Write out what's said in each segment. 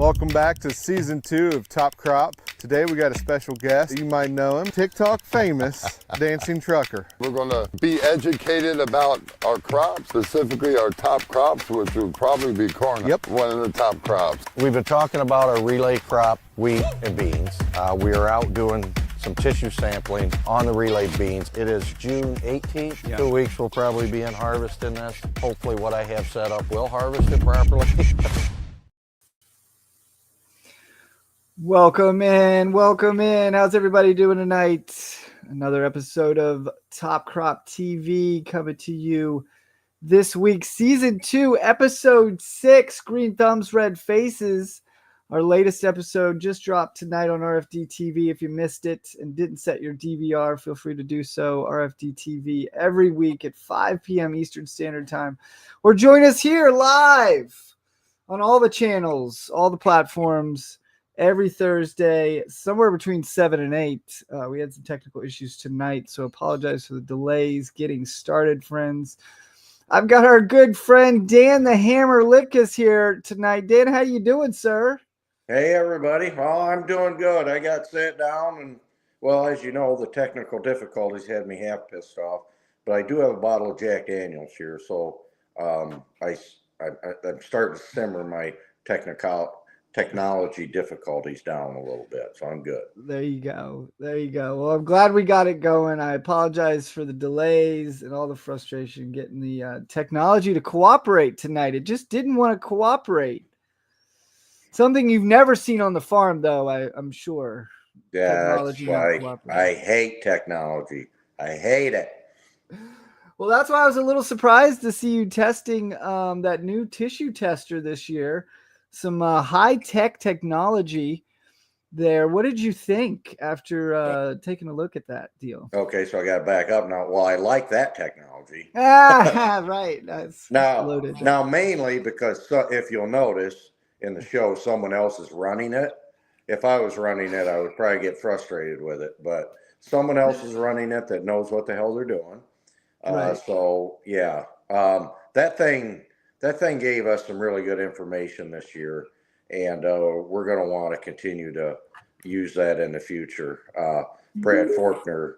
Welcome back to season 2 of Top Crop. Today we got a special guest. You might know him, TikTok famous dancing trucker. We're going to be educated about our crops, specifically our top crops, which would probably be corn. Yep. One of the top crops. We've been talking about our relay crop, wheat and beans. We are out doing some tissue sampling on the relay beans. It is June 18th. Yeah. 2 weeks we'll probably be in harvesting this. Hopefully what I have set up will harvest it properly. Welcome in. How's everybody doing tonight? Another episode of Top Crop TV coming to you this week. Season 2, episode 6, Green Thumbs, Red Faces. Our latest episode just dropped tonight on RFD TV. If you missed it and didn't set your DVR, feel free to do so. RFD TV every week at 5 p.m. Eastern Standard Time. Or join us here live on all the channels, all the platforms, every Thursday, somewhere between 7 and 8. We had some technical issues tonight, so apologize for the delays getting started, friends. I've got our good friend Dan the Hammer Litkus here tonight. Dan, how you doing, sir? Hey, everybody. Well, I'm doing good. I got sat down and, well, as you know, the technical difficulties had me half pissed off, but I do have a bottle of Jack Daniels here, so I'm starting to simmer my technology difficulties down a little bit, so I'm good. There you go. Well, I'm glad we got it going. I apologize for the delays and all the frustration getting the technology to cooperate tonight. It just didn't want to cooperate. Something you've never seen on the farm, though, I'm sure. That's why I hate technology. I hate it. Well, that's why I was a little surprised to see you testing that new tissue tester this year. Some high-tech technology there. What did you think after taking a look at that deal? Okay, so I got to back up now. Well, I like that technology. Right. That's loaded. Now, mainly because if you'll notice in the show, someone else is running it. If I was running it, I would probably get frustrated with it. But someone else is running it that knows what the hell they're doing. Right. So, yeah, that thing gave us some really good information this year, and we're going to want to continue to use that in the future. Brad Forkner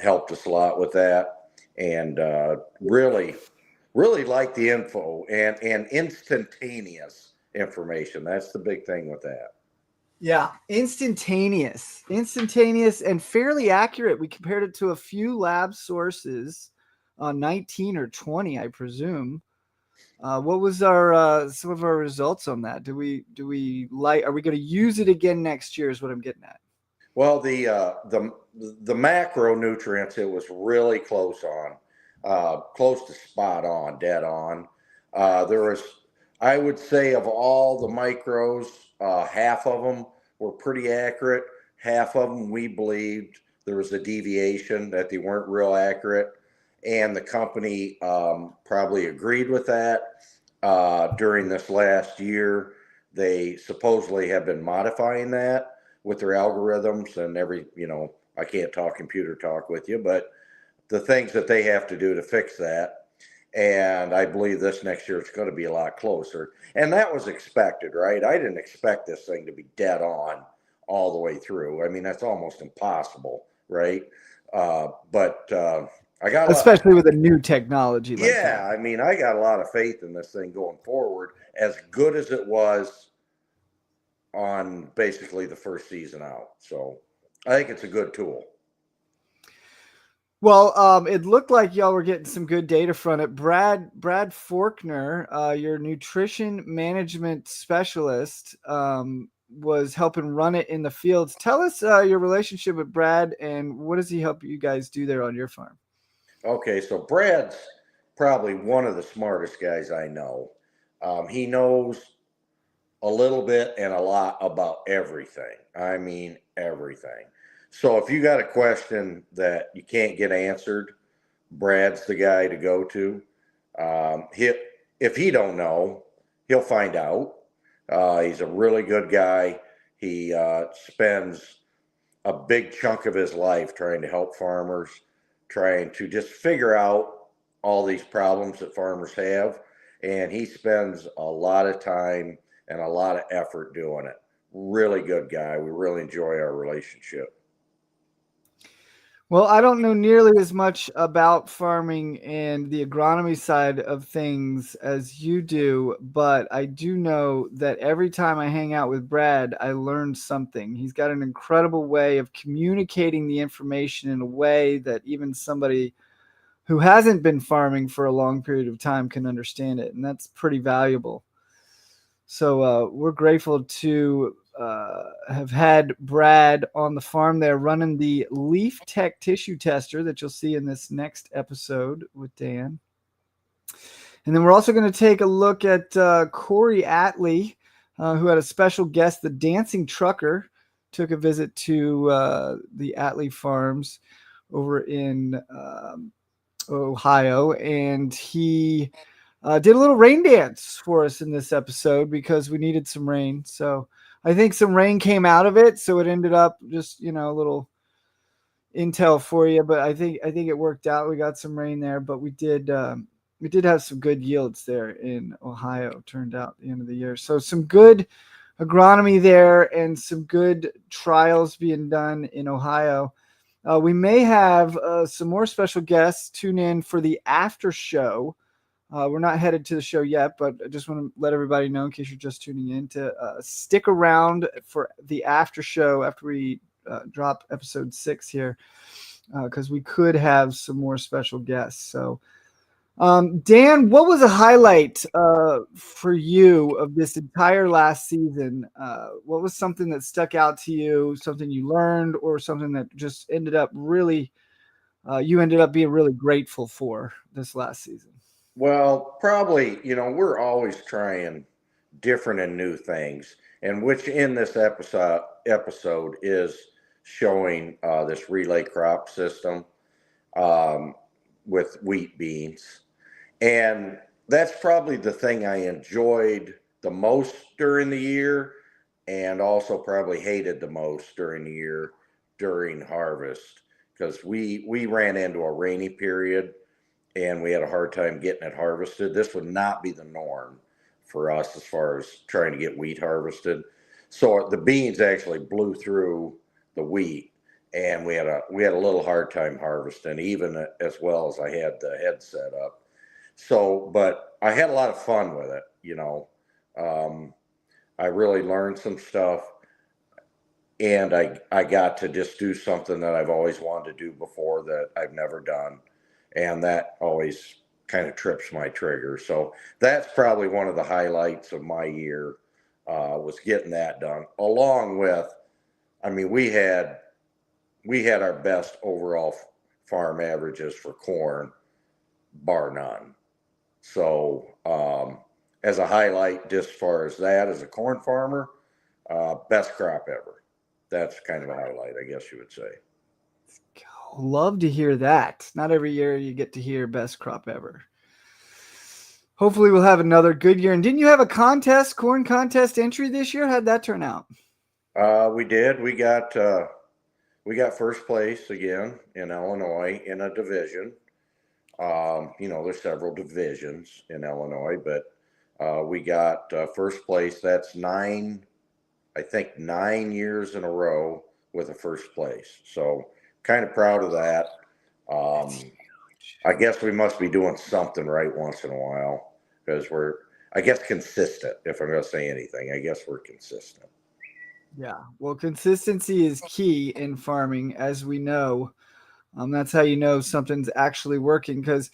helped us a lot with that, and really liked the info and instantaneous information. That's the big thing with that. Yeah, instantaneous and fairly accurate. We compared it to a few lab sources, 19 or 20, I presume. What was our some of our results on that? Are we going to use it again next year is what I'm getting at. Well, the macronutrients, it was really close to spot on, dead on. There was, I would say, of all the micros, half of them were pretty accurate. Half of them we believed there was a deviation, that they weren't real accurate. And the company probably agreed with that. During this last year, they supposedly have been modifying that with their algorithms and I can't talk computer talk with you, but the things that they have to do to fix that. And I believe this next year it's going to be a lot closer. And that was expected, right? I didn't expect this thing to be dead on all the way through. I mean, that's almost impossible, right? But I got especially with a new technology like that. I mean, I got a lot of faith in this thing going forward, as good as it was on basically the first season out. So I think it's a good tool. Well, it looked like y'all were getting some good data from it. Brad Forkner, your nutrition management specialist, was helping run it in the fields. Tell us your relationship with Brad and what does he help you guys do there on your farm? Okay, so Brad's probably one of the smartest guys I know. He knows a little bit and a lot about everything. I mean, everything. So if you got a question that you can't get answered, Brad's the guy to go to. If he don't know, he'll find out. He's a really good guy. He spends a big chunk of his life trying to help farmers, trying to just figure out all these problems that farmers have. And he spends a lot of time and a lot of effort doing it. Really good guy. We really enjoy our relationship. Well, I don't know nearly as much about farming and the agronomy side of things as you do, but I do know that every time I hang out with Brad, I learn something. He's got an incredible way of communicating the information in a way that even somebody who hasn't been farming for a long period of time can understand it, and that's pretty valuable. So we're grateful to have had Brad on the farm there running the Leaf Tech tissue tester that you'll see in this next episode with Dan. And then we're also going to take a look at Corey Atlee, who had a special guest, the Dancing Trucker, took a visit to the Atlee Farms over in Ohio, and he did a little rain dance for us in this episode because we needed some rain. So I think some rain came out of it, so it ended up just, a little intel for you. But I think it worked out. We got some rain there, but we did have some good yields there in Ohio. Turned out at the end of the year, so some good agronomy there and some good trials being done in Ohio. We may have some more special guests tune in for the after show. We're not headed to the show yet, but I just want to let everybody know, in case you're just tuning in, to stick around for the after show after we drop episode 6 here, because we could have some more special guests. So, Dan, what was a highlight for you of this entire last season? What was something that stuck out to you, something you learned, or something that just ended up really, you ended up being really grateful for this last season? Well, probably, we're always trying different and new things, and which in this episode is showing this relay crop system with wheat beans. And that's probably the thing I enjoyed the most during the year, and also probably hated the most during the year during harvest, because we ran into a rainy period and we had a hard time getting it harvested. This would not be the norm for us as far as trying to get wheat harvested. So the beans actually blew through the wheat, and we had a little hard time harvesting, even as well as I had the head set up. So, but I had a lot of fun with it. I really learned some stuff, and I got to just do something that I've always wanted to do before that I've never done. And that always kind of trips my trigger. So that's probably one of the highlights of my year, was getting that done. Along with, we had our best overall farm averages for corn, bar none. So as a highlight, just as far as that, as a corn farmer, best crop ever. That's kind of a highlight, I guess you would say. Love to hear that. Not every year you get to hear best crop ever. Hopefully we'll have another good year. And didn't you have a corn contest entry this year? How'd that turn out? We did. We got first place again in Illinois in a division. There's several divisions in Illinois, but we got first place. That's 9 years in a row with a first place. So kind of proud of that. I guess we must be doing something right once in a while, because we're, I guess, consistent. If I'm going to say anything, I guess we're consistent. Yeah. Well, consistency is key in farming, as we know. That's how you know something's actually working, because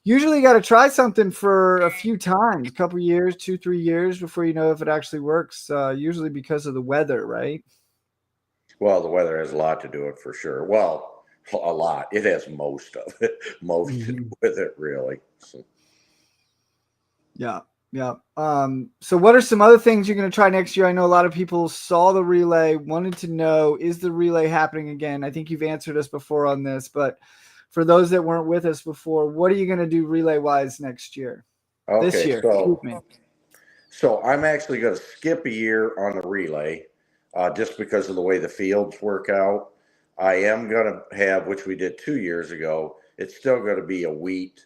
usually you got to try something for a few times, a couple years, 2-3 years before you know if it actually works, usually because of the weather, right? Well, the weather has a lot to do with it, for sure. Well, a lot. It has most of it, to do with it, really. So. Yeah. Yeah. So what are some other things you're going to try next year? I know a lot of people saw the relay, wanted to know, is the relay happening again? I think you've answered us before on this, but for those that weren't with us before, what are you going to do relay wise next year? Okay, this year. So I'm actually going to skip a year on the relay, just because of the way the fields work out. I am going to have, which we did 2 years ago, it's still going to be a wheat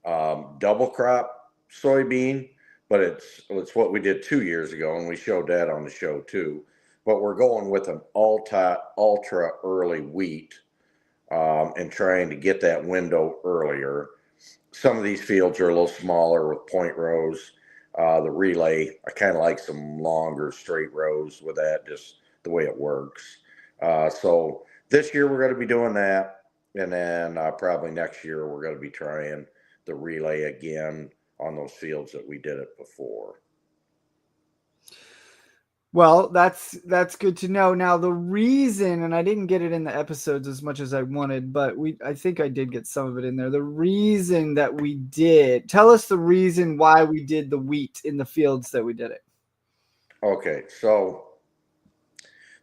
double crop soybean, but it's what we did 2 years ago, and we showed that on the show too. But we're going with an ultra early wheat, and trying to get that window earlier. Some of these fields are a little smaller with point rows. The relay, I kind of like some longer straight rows with that, just the way it works. So this year we're going to be doing that, and then probably next year we're going to be trying the relay again on those fields that we did it before. Well, that's good to know. Now the reason, and I didn't get it in the episodes as much as I wanted, but I think I did get some of it in there. The reason that we did, tell us the reason why we did the wheat in the fields that we did it. Okay, so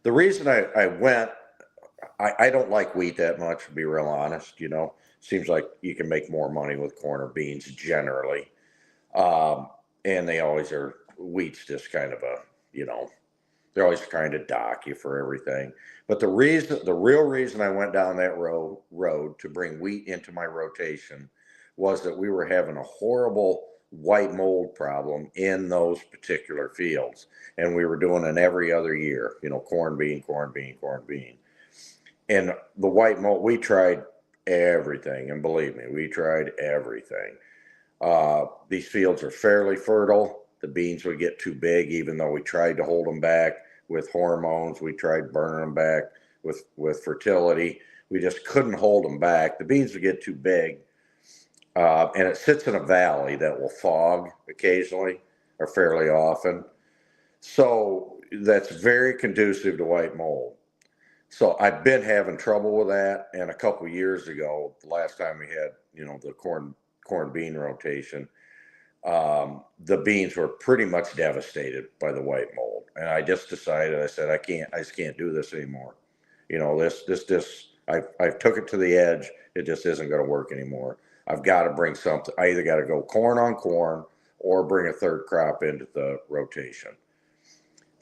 the reason I went, I don't like wheat that much, to be real honest. Seems like you can make more money with corn or beans generally. And they always are, wheat's just kind of they're always trying to dock you for everything. But the real reason I went down that road to bring wheat into my rotation was that we were having a horrible white mold problem in those particular fields. And we were doing it every other year, corn, bean, corn, bean, corn, bean. And the white mold, we tried everything. And believe me, we tried everything. These fields are fairly fertile. The beans would get too big, even though we tried to hold them back with hormones. We tried burning them back with fertility. We just couldn't hold them back. The beans would get too big. And it sits in a valley that will fog occasionally or fairly often. So that's very conducive to white mold. So I've been having trouble with that. And a couple of years ago, the last time we had, the corn bean rotation, the beans were pretty much devastated by the white mold. And I just decided, I said, I just can't do this anymore. I've took it to the edge. It just isn't going to work anymore. I've got to bring something. I either got to go corn on corn or bring a third crop into the rotation,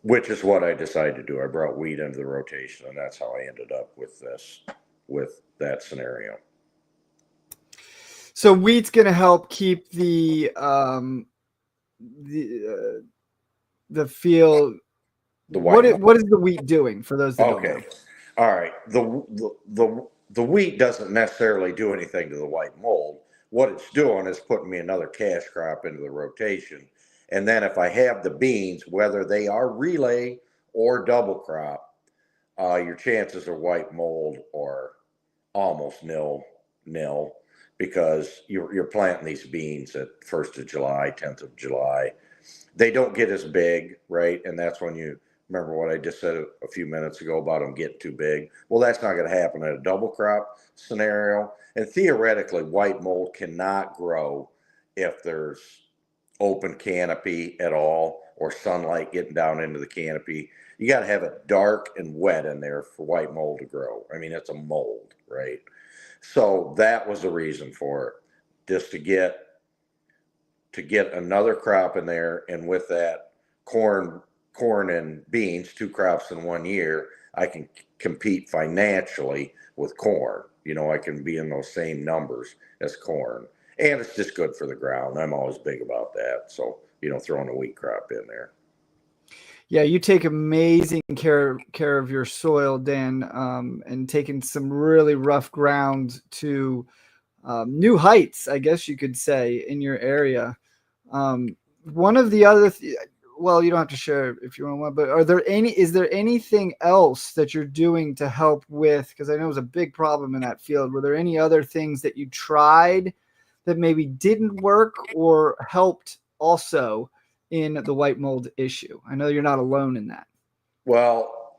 which is what I decided to do. I brought wheat into the rotation, and that's how I ended up with that scenario. So wheat's going to help keep the field. What is the wheat doing for those that don't know? All right. The wheat doesn't necessarily do anything to the white mold. What it's doing is putting me another cash crop into the rotation. And then if I have the beans, whether they are relay or double crop, your chances of white mold are almost nil, because you're planting these beans at 1st of July, 10th of July. They don't get as big, right? And that's when you remember what I just said a few minutes ago about them getting too big. Well, that's not going to happen in a double crop scenario. And theoretically, white mold cannot grow if there's open canopy at all or sunlight getting down into the canopy. You got to have it dark and wet in there for white mold to grow. I mean, it's a mold, right? So that was the reason for it, just to get another crop in there. And with that corn and beans, 2 crops in 1 year, I can compete financially with corn. I can be in those same numbers as corn. And it's just good for the ground. I'm always big about that. So, throwing a wheat crop in there. Yeah, you take amazing care of your soil, Dan, and taking some really rough ground to new heights, I guess you could say, in your area. One of the other, well, you don't have to share if you want, but is there anything else that you're doing to help with? Because I know it was a big problem in that field. Were there any other things that you tried that maybe didn't work or helped also in the white mold issue? I know you're not alone in that. Well,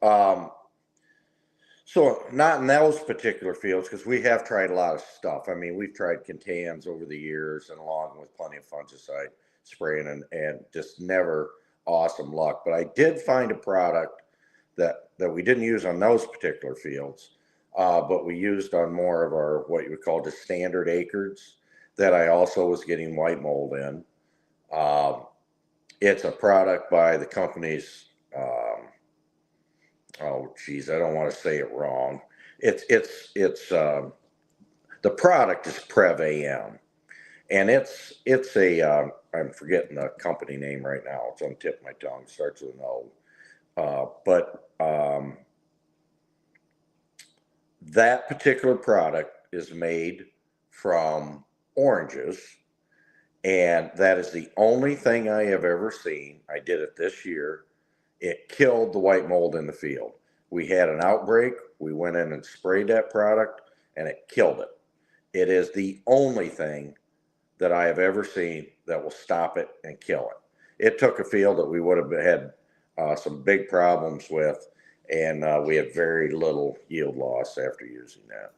so not in those particular fields, because we have tried a lot of stuff. I mean, we've tried Contans over the years, and along with plenty of fungicide spraying, and just never awesome luck. But I did find a product that we didn't use on those particular fields, but we used on more of our, what you would call just standard acres, that I also was getting white mold in. It's a product by the company's, oh geez, I don't want to say it wrong. It's the product is Prev AM, and it's a I'm forgetting the company name right now. It's on the tip of my tongue. Starts with an O. But that particular product is made from oranges, and that is the only thing I have ever seen. I did it this year. It killed the white mold in the field. We had an outbreak. We went in and sprayed that product, and it killed it. It is the only thing that I have ever seen that will stop it and kill it. It took a field that we would have had some big problems with, and we had very little yield loss after using that.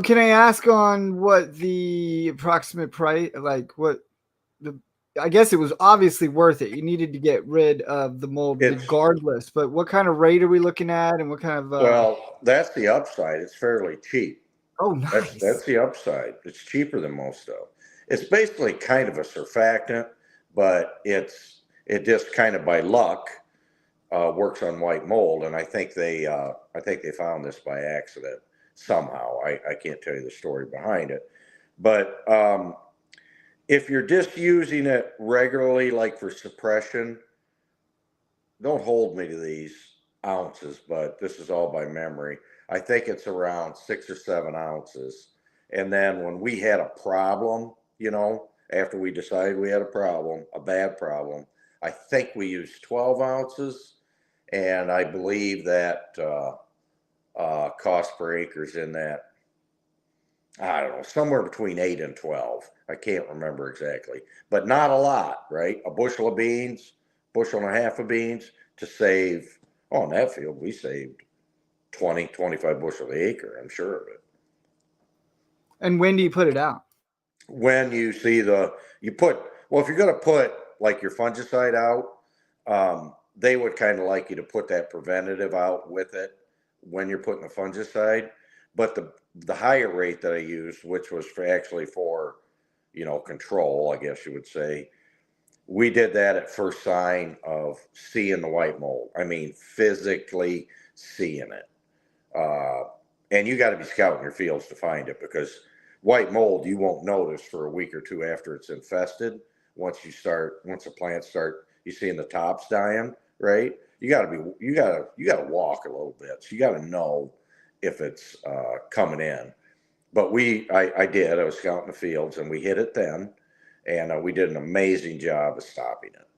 Can I ask on what the approximate price, like what the, I guess it was obviously worth it. You needed to get rid of the mold regardless, but what kind of rate are we looking at and what kind of, well, that's the upside. It's fairly cheap. Oh, nice. That's the upside. It's cheaper than most of. It's basically kind of a surfactant, but it just kind of by luck works on white mold, and I think they found this by accident somehow. I can't tell you the story behind it, but if you're just using it regularly, like for suppression, don't hold me to these ounces, but this is all by memory. I think it's around 6 or 7 ounces. And then when we had a problem, after we decided we had a problem, a bad problem, I think we used 12 ounces. And I believe that cost per acre is in that, I don't know, somewhere between 8 and 12. I can't remember exactly, but not a lot, right? A bushel of beans, bushel and a half of beans to save. Oh, in that field, we saved 20, 25 bushel an acre, I'm sure of it. And when do you put it out? When you see if you're going to put like your fungicide out, they would kind of like you to put that preventative out with it when you're putting the fungicide. But the higher rate that I used, which was for control, I guess you would say, we did that at first sign of seeing the white mold. I mean, physically seeing it. And you got to be scouting your fields to find it, because white mold you won't notice for a week or two after it's infested. Once the plants start, you seeing the tops dying, right? You got to walk a little bit. So you got to know if it's coming in. But I was scouting the fields, and we hit it then, and we did an amazing job of stopping it.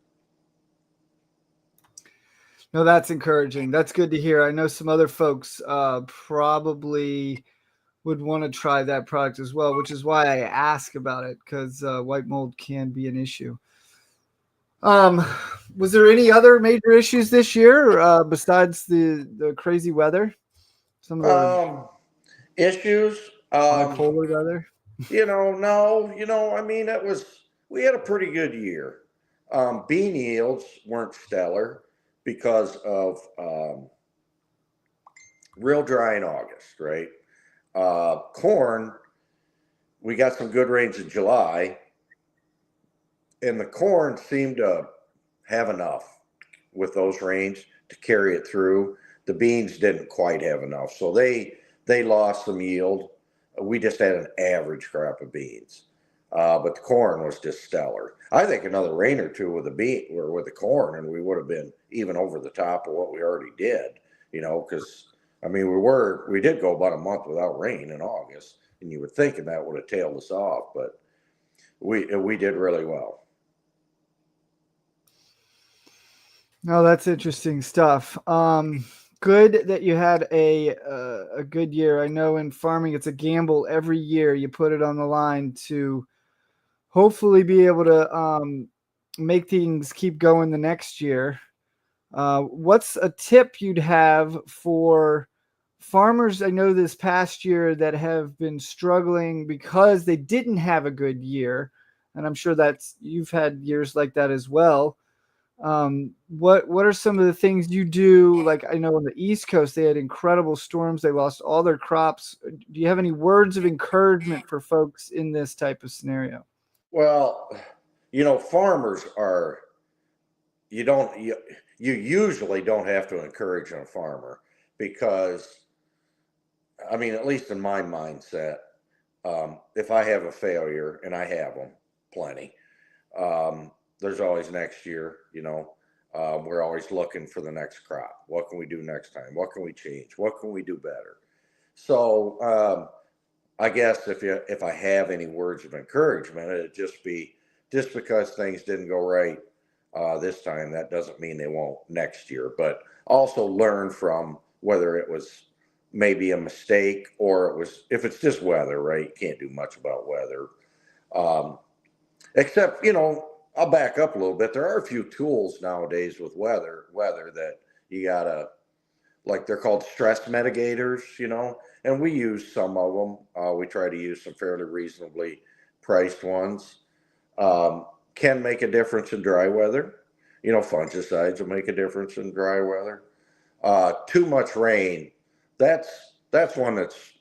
No, that's encouraging. That's good to hear. I know some other folks probably would want to try that product as well, which is why I ask about it, because white mold can be an issue. Was there any other major issues this year besides the crazy weather? Some of the issues, bipolar weather. No, I mean, we had a pretty good year. Bean yields weren't stellar because of real dry in August, right? Corn, we got some good rains in July, and the corn seemed to have enough with those rains to carry it through. The beans didn't quite have enough, so they lost some yield. We just had an average crop of beans, but the corn was just stellar. I think another rain or two with the corn, and we would have been even over the top of what we already did. Because I mean, we did go about a month without rain in August, and you would think that would have tailed us off, but we did really well. No, that's interesting stuff. Good that you had a good year. I know in farming it's a gamble every year. You put it on the line to hopefully be able to make things keep going the next year. What's a tip you'd have for farmers I know this past year that have been struggling because they didn't have a good year? And I'm sure you've had years like that as well. What are some of the things you do? Like, I know on the East Coast, they had incredible storms. They lost all their crops. Do you have any words of encouragement for folks in this type of scenario? Well, farmers you usually don't have to encourage a farmer, because, I mean, at least in my mindset, if I have a failure, and I have them plenty, there's always next year, we're always looking for the next crop. What can we do next time? What can we change? What can we do better? So I guess if I have any words of encouragement, it'd just be, just because things didn't go right this time, that doesn't mean they won't next year. But also learn from whether it was maybe a mistake or it was, if it's just weather, right? You can't do much about weather. Except, I'll back up a little bit. There are a few tools nowadays with weather that you gotta, like, they're called stress mitigators, and we use some of them. We try to use some fairly reasonably priced ones. Can make a difference in dry weather. Fungicides will make a difference in dry weather. Too much rain, that's one that's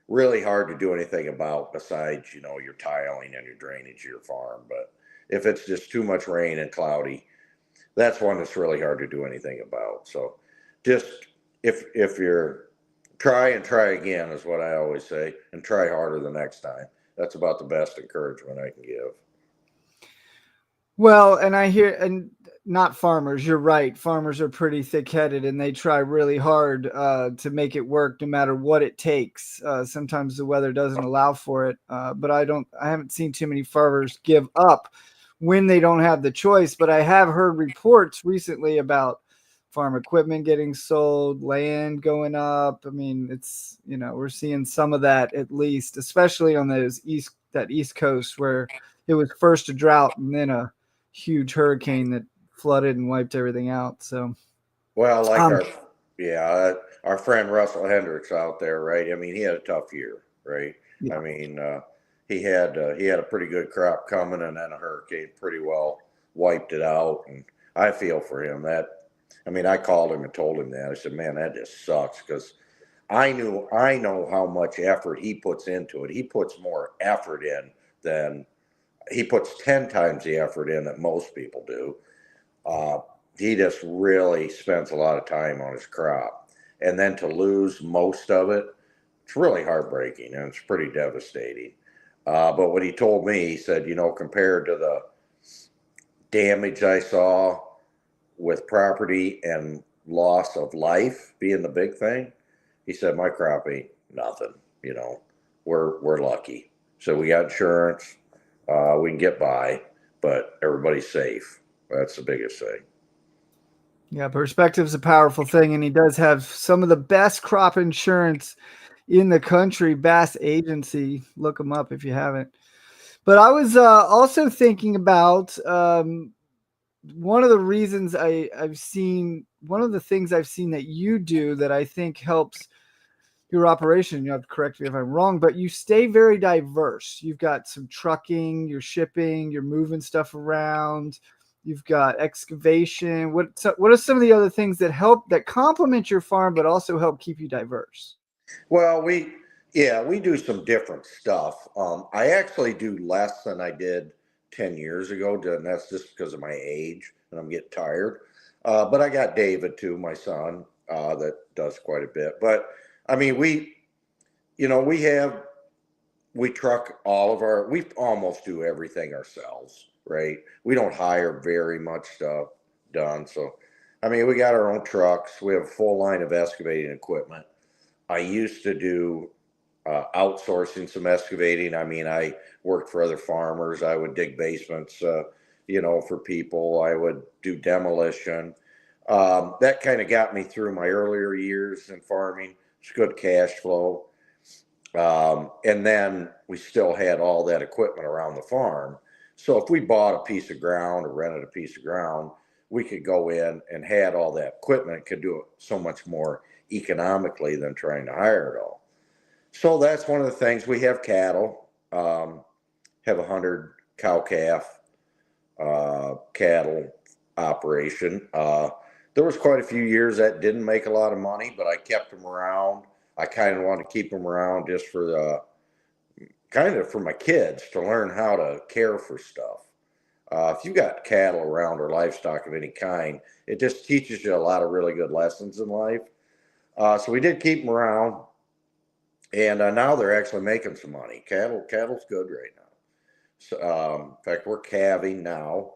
really hard to do anything about besides, your tiling and your drainage of your farm. But if it's just too much rain and cloudy, that's one that's really hard to do anything about. So just, if you're, try and try again is what I always say, and try harder the next time. That's about the best encouragement I can give. Well, and I hear, and not farmers, you're right. Farmers are pretty thick-headed and they try really hard to make it work no matter what it takes. Sometimes the weather doesn't allow for it. But I haven't seen too many farmers give up when they don't have the choice. But I have heard reports recently about farm equipment getting sold, land going up. I mean, it's, we're seeing some of that, at least, especially on that East Coast, where it was first a drought and then a huge hurricane that flooded and wiped everything out. So, well, like our friend Russell Hendricks out there, right? I mean, he had a tough year, right? Yeah. I mean, he had a pretty good crop coming, and then a hurricane pretty well wiped it out. And I feel for him. I called him and told him that. I said, man, that just sucks, because I know how much effort he puts into it. He puts more effort in than he puts 10 times the effort in that most people do. He just really spends a lot of time on his crop. And then to lose most of it, it's really heartbreaking and it's pretty devastating. But what he told me, he said, compared to the damage I saw with property and loss of life being the big thing, he said, my crop ain't nothing. We're lucky. So we got insurance. We can get by, but everybody's safe. That's the biggest thing. Yeah, perspective's a powerful thing, and he does have some of the best crop insurance in the country. Bass Agency, look them up if you haven't. But I was also thinking about one of the things I've seen that you do that I think helps your operation. You have to correct me if I'm wrong, but you stay very diverse. You've got some trucking, you're shipping, you're moving stuff around. You've got excavation. What are some of the other things that complement your farm, but also help keep you diverse? Well, we do some different stuff. I actually do less than I did 10 years ago, and that's just because of my age and I'm getting tired. But I got David too, my son, that does quite a bit. But we truck we almost do everything ourselves, right? We don't hire very much stuff done. So, we got our own trucks. We have a full line of excavating equipment. I used to do outsourcing some excavating. I worked for other farmers. I would dig basements, for people. I would do demolition. That kind of got me through my earlier years in farming. It's good cash flow. And then we still had all that equipment around the farm. So if we bought a piece of ground or rented a piece of ground, we could go in and had all that equipment, could do it so much more economically than trying to hire it all. So that's one of the things. We have cattle, have 100 cow-calf cattle operation. There was quite a few years that didn't make a lot of money, but I kept them around. I kind of want to keep them around just for my kids to learn how to care for stuff. If you got cattle around or livestock of any kind, it just teaches you a lot of really good lessons in life. So we did keep them around. And now they're actually making some money. Cattle's good right now. So, in fact, we're calving now.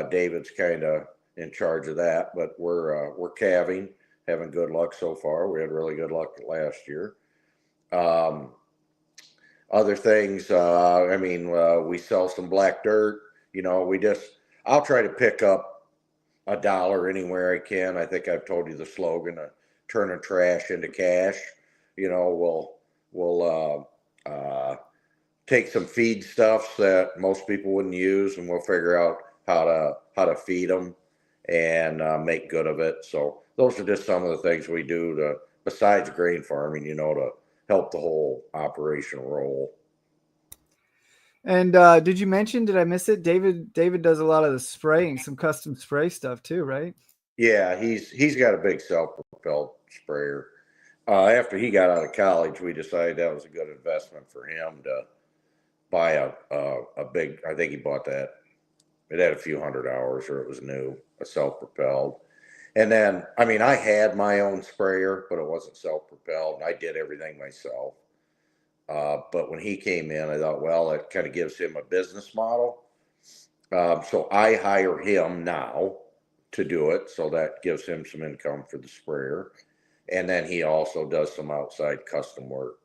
David's kind of in charge of that, but we're calving, having good luck so far. We had really good luck last year. Other things, we sell some black dirt. I'll try to pick up $1 anywhere I can. I think I've told you the slogan: turning trash into cash. We'll take some feed stuffs that most people wouldn't use, and we'll figure out how to feed them and make good of it. So those are just some of the things we do besides grain farming, to help the whole operation roll. And did you mention? Did I miss it? David does a lot of the spraying, some custom spray stuff too, right? Yeah, he's got a big self-propelled sprayer. After he got out of college, we decided that was a good investment for him to buy a big. I think he bought that. It had a few hundred hours, or it was new, a self-propelled. And then, I had my own sprayer, but it wasn't self-propelled. I did everything myself. But when he came in, I thought, well, it kind of gives him a business model. So I hire him now to do it. So that gives him some income for the sprayer. And then he also does some outside custom work.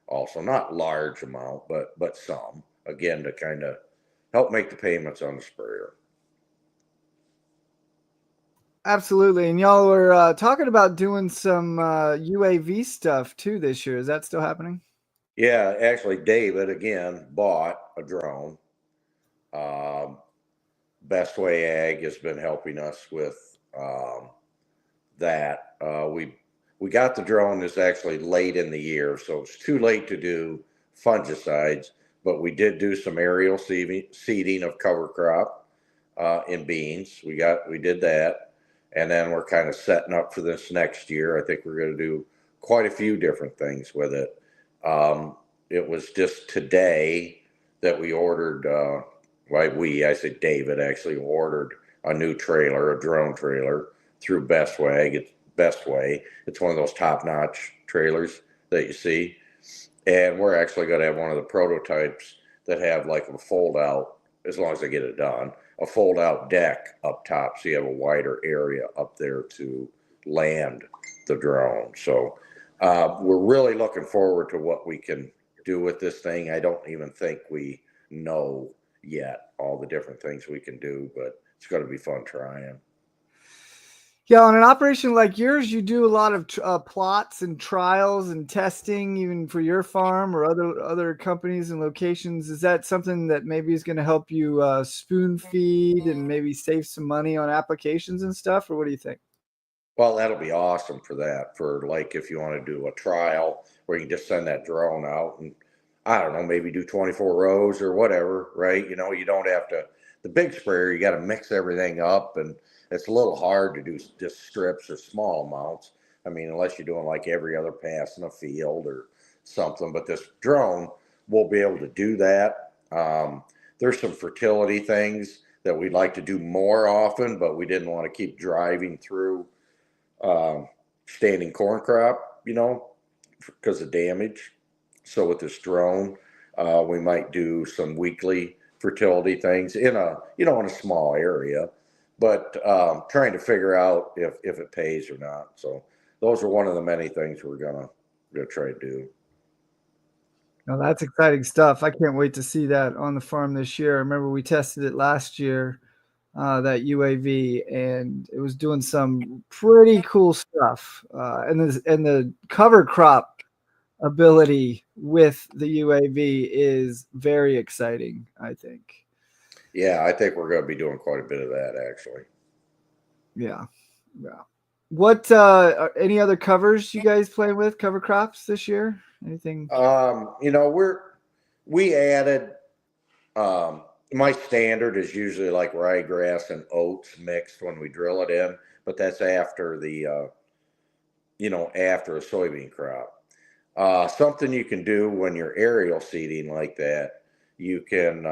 Also, not large amount, but some, again, to kind of help make the payments on the sprayer. Absolutely. And y'all were talking about doing some UAV stuff too this year. Is that still happening? Yeah, actually, David again bought a drone. Best Way Ag has been helping us with that. We got the drone is actually late in the year, so it's too late to do fungicides. But we did do some aerial seeding of cover crop in beans. We did that, and then we're kind of setting up for this next year. I think we're going to do quite a few different things with it. It was just today that we ordered. I say David actually ordered a new trailer, a drone trailer through Best Way. It's Best Way. It's one of those top-notch trailers that you see. And we're actually going to have one of the prototypes that have like a fold-out, as long as I get it done, a fold-out deck up top, so you have a wider area up there to land the drone. So we're really looking forward to what we can do with this thing. I don't even think we know yet all the different things we can do, but it's going to be fun trying. Yeah, on an operation like yours, you do a lot of plots and trials and testing, even for your farm or other companies and locations. Is that something that maybe is going to help you spoon feed and maybe save some money on applications and stuff, or what do you think? Well, that'll be awesome for that, for like if you want to do a trial where you can just send that drone out and, I don't know, maybe do 24 rows or whatever, right? You don't have to, the big sprayer, you got to mix everything up, and it's a little hard to do just strips or small amounts. Unless you're doing like every other pass in a field or something, but this drone will be able to do that. There's some fertility things that we'd like to do more often, but we didn't want to keep driving through standing corn crop, because of damage. So with this drone, we might do some weekly fertility things in a small area, but trying to figure out if it pays or not. So those are one of the many things we're gonna try to do. No, that's exciting stuff. I can't wait to see that on the farm this year. I remember we tested it last year, that UAV, and it was doing some pretty cool stuff. And the cover crop ability with the UAV is very exciting, I think. Yeah, I think we're going to be doing quite a bit of that, actually. Yeah. What any other covers you guys play with, cover crops this year? Anything? We added, my standard is usually like ryegrass and oats mixed when we drill it in, but that's after the after a soybean crop. Something you can do when you're aerial seeding like that, you can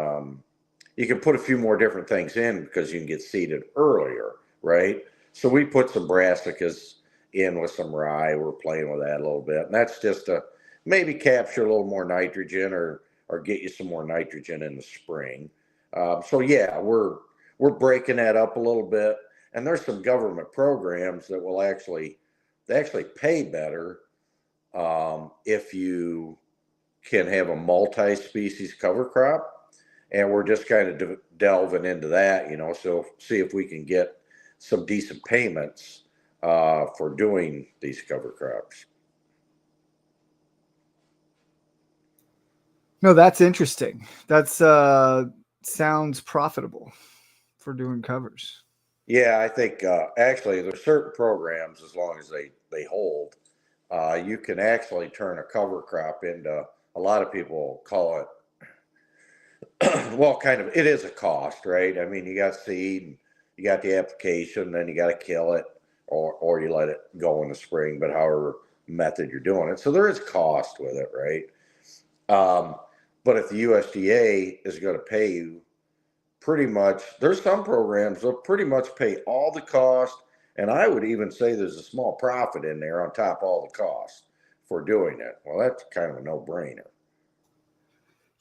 put a few more different things in because you can get seeded earlier, right? So we put some brassicas in with some rye. We're playing with that a little bit, and that's just to maybe capture a little more nitrogen or get you some more nitrogen in the spring. So yeah, we're breaking that up a little bit, and there's some government programs that will actually pay better if you can have a multi-species cover crop, and we're just kind of delving into that, so see if we can get some decent payments for doing these cover crops. No, that's interesting. That's sounds profitable for doing covers. Yeah, I think actually there's certain programs, as long as they hold, you can actually turn a cover crop into, a lot of people call it, well, kind of, it is a cost, right? I mean, you got seed, you got the application, then you got to kill it, or you let it go in the spring, but however method you're doing it. So there is cost with it, right? But if the USDA is going to pay you pretty much, there's some programs that'll pretty much pay all the cost, and I would even say there's a small profit in there on top of all the costs for doing it. Well, that's kind of a no-brainer.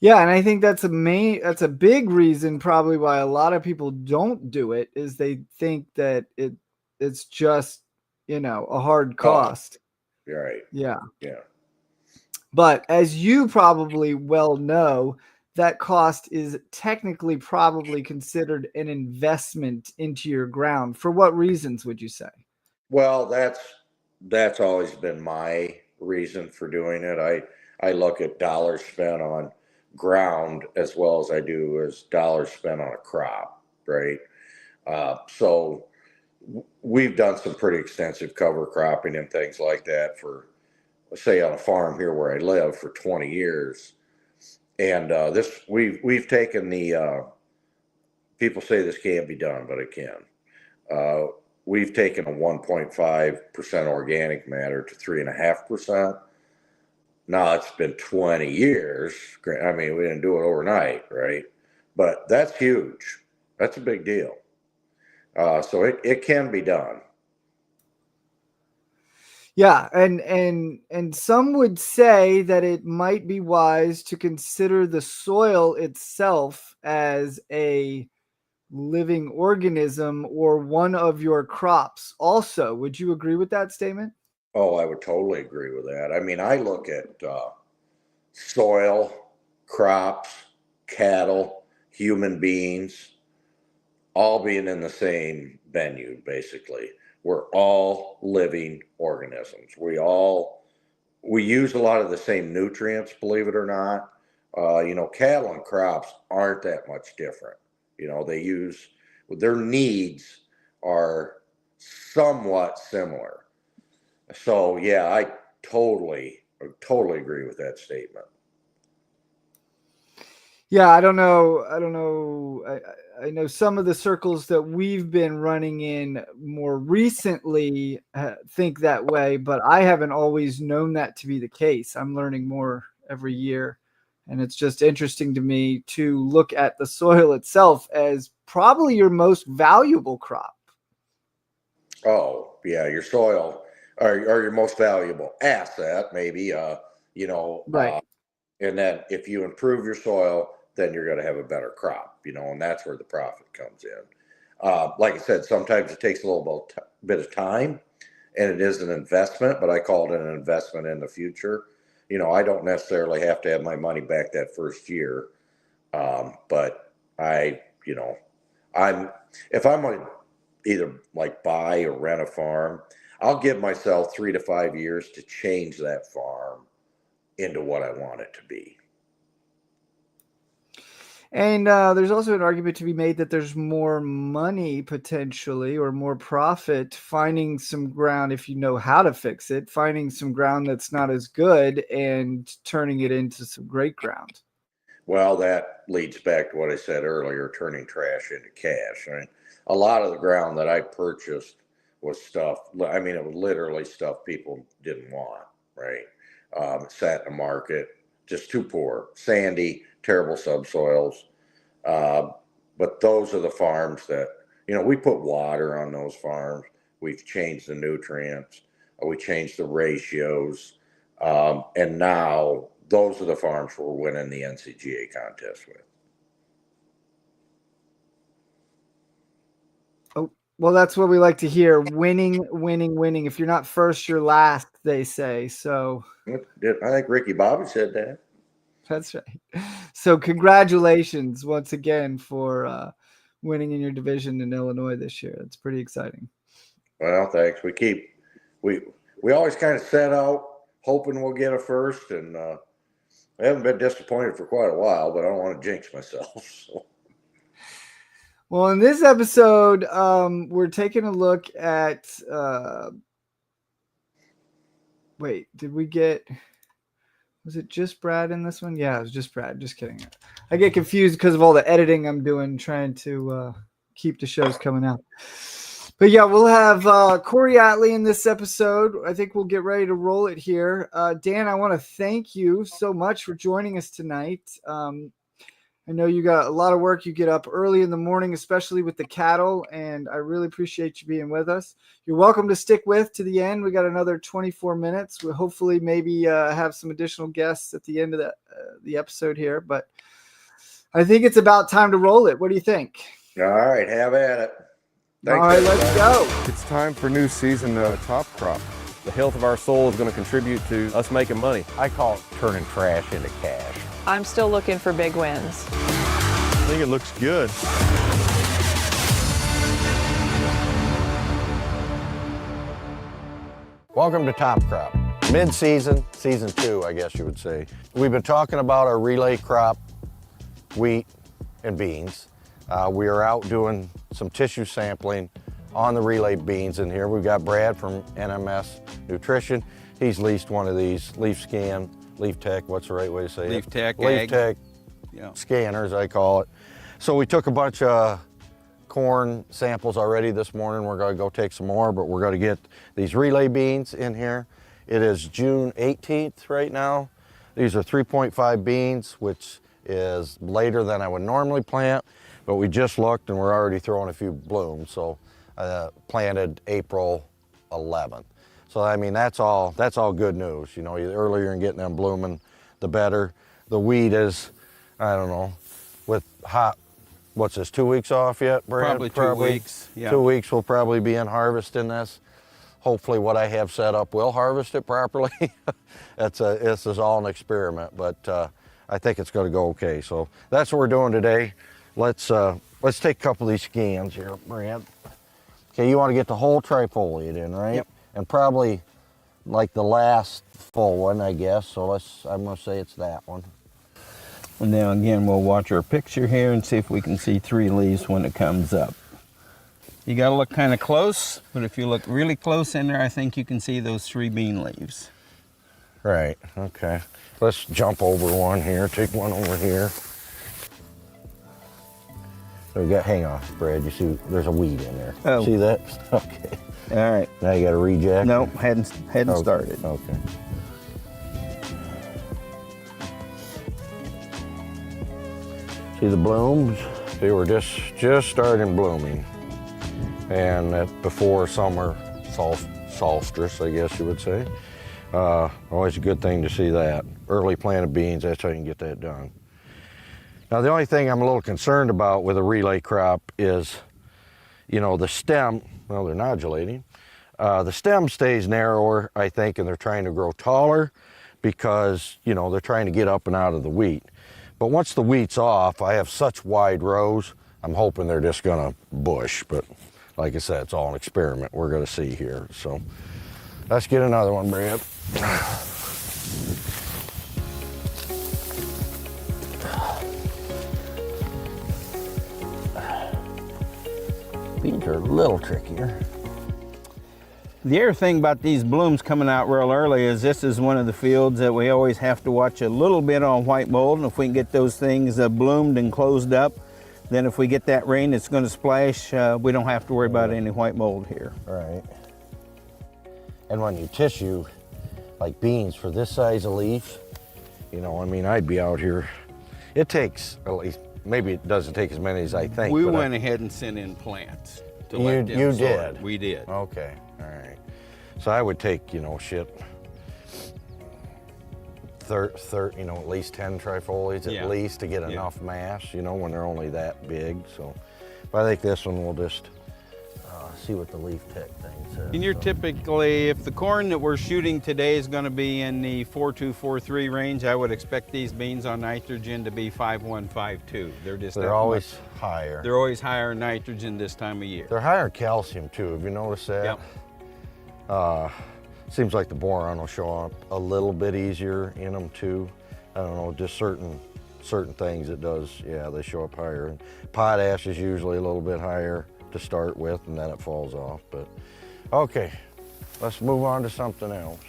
Yeah, and I think that's a big reason probably why a lot of people don't do it, is they think that it's just, a hard cost. You're right. Yeah. Yeah. But as you probably well know, that cost is technically probably considered an investment into your ground. For what reasons would you say? Well, that's always been my reason for doing it. I look at dollars spent on ground as well as I do as dollars spent on a crop, right? So we've done some pretty extensive cover cropping and things like that for, say, on a farm here where I live for 20 years. And we've taken the people say this can't be done, but it can. We've taken a 1.5% organic matter to 3.5%. Now it's been 20 years. I mean, we didn't do it overnight, right? But that's huge. That's a big deal. So it can be done. Yeah, and some would say that it might be wise to consider the soil itself as a living organism or one of your crops also. Would you agree with that statement? Oh, I would totally agree with that. I mean, I look at soil, crops, cattle, human beings, all being in the same venue, basically. We're all living organisms. We use a lot of the same nutrients, believe it or not. Cattle and crops aren't that much different. Their needs are somewhat similar. So yeah, I totally agree with that statement. Yeah, I don't know. I know some of the circles that we've been running in more recently think that way, but I haven't always known that to be the case. I'm learning more every year, and it's just interesting to me to look at the soil itself as probably your most valuable crop. Oh yeah, your soil or your most valuable asset, maybe. Right. And then if you improve your soil, then you're going to have a better crop, and that's where the profit comes in. Like I said, sometimes it takes a little bit of time, and it is an investment, but I call it an investment in the future. I don't necessarily have to have my money back that first year, but if I'm going to either like buy or rent a farm, I'll give myself 3 to 5 years to change that farm into what I want it to be. And there's also an argument to be made that there's more money potentially or more profit finding some ground, if you know how to fix it, finding some ground that's not as good and turning it into some great ground. Well, that leads back to what I said earlier, turning trash into cash. I mean, a lot of the ground that I purchased was stuff, I mean, it was literally stuff people didn't want, right? It sat in the market, just too poor, sandy, terrible subsoils. But those are the farms that, we put water on those farms. We've changed the nutrients. We changed the ratios. And now those are the farms we're winning the NCGA contest with. Oh, well, that's what we like to hear. Winning, winning, winning. If you're not first, you're last, they say. So I think Ricky Bobby said that. that's right. So congratulations once again for winning in your division in Illinois this year. That's pretty exciting. Well, thanks. We always kind of set out hoping we'll get a first, and I haven't been disappointed for quite a while, but I don't want to jinx myself. So. Well, in this episode, we're taking a look at wait, did we get, was it just Brad in this one? Yeah, it was just Brad. Just kidding. I get confused because of all the editing I'm doing, trying to keep the shows coming out. But yeah, we'll have Corey Atley in this episode. I think we'll get ready to roll it here. Dan, I want to thank you so much for joining us tonight. I know you got a lot of work. You get up early in the morning, especially with the cattle, and I really appreciate you being with us. You're welcome to stick with to the end. We got another 24 minutes. We'll hopefully maybe have some additional guests at the end of the episode here, but I think it's about time to roll it. What do you think? All right, have at it. Thanks, all right, let's go. It's time for new season top crop. The health of our soil is going to contribute to us making money. I call it turning trash into cash. I'm still looking for big wins. I think it looks good. Welcome to Top Crop. Mid-season, season 2, I guess you would say. We've been talking about our relay crop, wheat and beans. We are out doing some tissue sampling on the relay beans in here. We've got Brad from NMS Nutrition. He's leased one of these Leaf Tech, what's the right way to say Leaf it? Tech, Leaf ag. Tech Yeah. scanners, I call it. So we took a bunch of corn samples already this morning. We're gonna go take some more, but we're gonna get these relay beans in here. It is June 18th right now. These are 3.5 beans, which is later than I would normally plant, but we just looked and we're already throwing a few blooms. So planted April 11th. So I mean, that's all good news. You know, the earlier in getting them blooming, the better. The wheat is, I don't know, with hot, what's this, 2 weeks off yet, Brad? Probably 2 weeks, yeah. 2 weeks we'll probably be in harvest in this. Hopefully what I have set up will harvest it properly. This is all an experiment, but I think it's gonna go okay. So that's what we're doing today. Let's take a couple of these scans here, Brad. Okay, you want to get the whole trifoliate in, right? Yep. And probably like the last full one, I guess. So I'm gonna say it's that one. And now again, we'll watch our picture here and see if we can see 3 leaves when it comes up. You gotta look kind of close, but if you look really close in there, I think you can see those 3 bean leaves. Right, okay. Let's jump over one here, take one over here. So we got, hang on, Brad, you see there's a weed in there. Oh. See that? Okay. All right. Now you got to reject? Nope, hadn't Okay. started. Okay. See the blooms? They were just starting blooming. And before summer solstice, I guess you would say. Always a good thing to see that. Early planted beans, that's how you can get that done. Now the only thing I'm a little concerned about with a relay crop is, you know, the stem, well, they're nodulating. The stem stays narrower, I think, and they're trying to grow taller because, you know, they're trying to get up and out of the wheat. But once the wheat's off, I have such wide rows, I'm hoping they're just gonna bush. But like I said, it's all an experiment. We're gonna see here. So let's get another one, Brad. Beans are a little trickier. The other thing about these blooms coming out real early is this is one of the fields that we always have to watch a little bit on white mold. And if we can get those things bloomed and closed up, then if we get that rain, it's going to splash. We don't have to worry about any white mold here. Right. And when you tissue, like beans for this size of leaf, you know, I mean, I'd be out here. It takes at least, maybe it doesn't take as many as I think. We but went ahead and sent in plants to You- let them you sort. did? We did. Okay, all right. So I would take, you know, shit, at least 10 trifoliates Yeah. at least to get enough mass, when they're only that big. So, but I think this one will just see what the leaf tech thing says. And you're so. typically, if the corn that we're shooting today is going to be in the 4.2, 4.3 range, I would expect these beans on nitrogen to be 5.1, 5.2. They're just They're that always much. higher. They're always higher in nitrogen this time of year. They're higher in calcium too. Have you noticed that? Yep. Seems like the boron will show up a little bit easier in them too. I don't know, just certain things it does. Yeah, they show up higher. And potash is usually a little bit higher to start with, and then it falls off. But okay, let's move on to something else.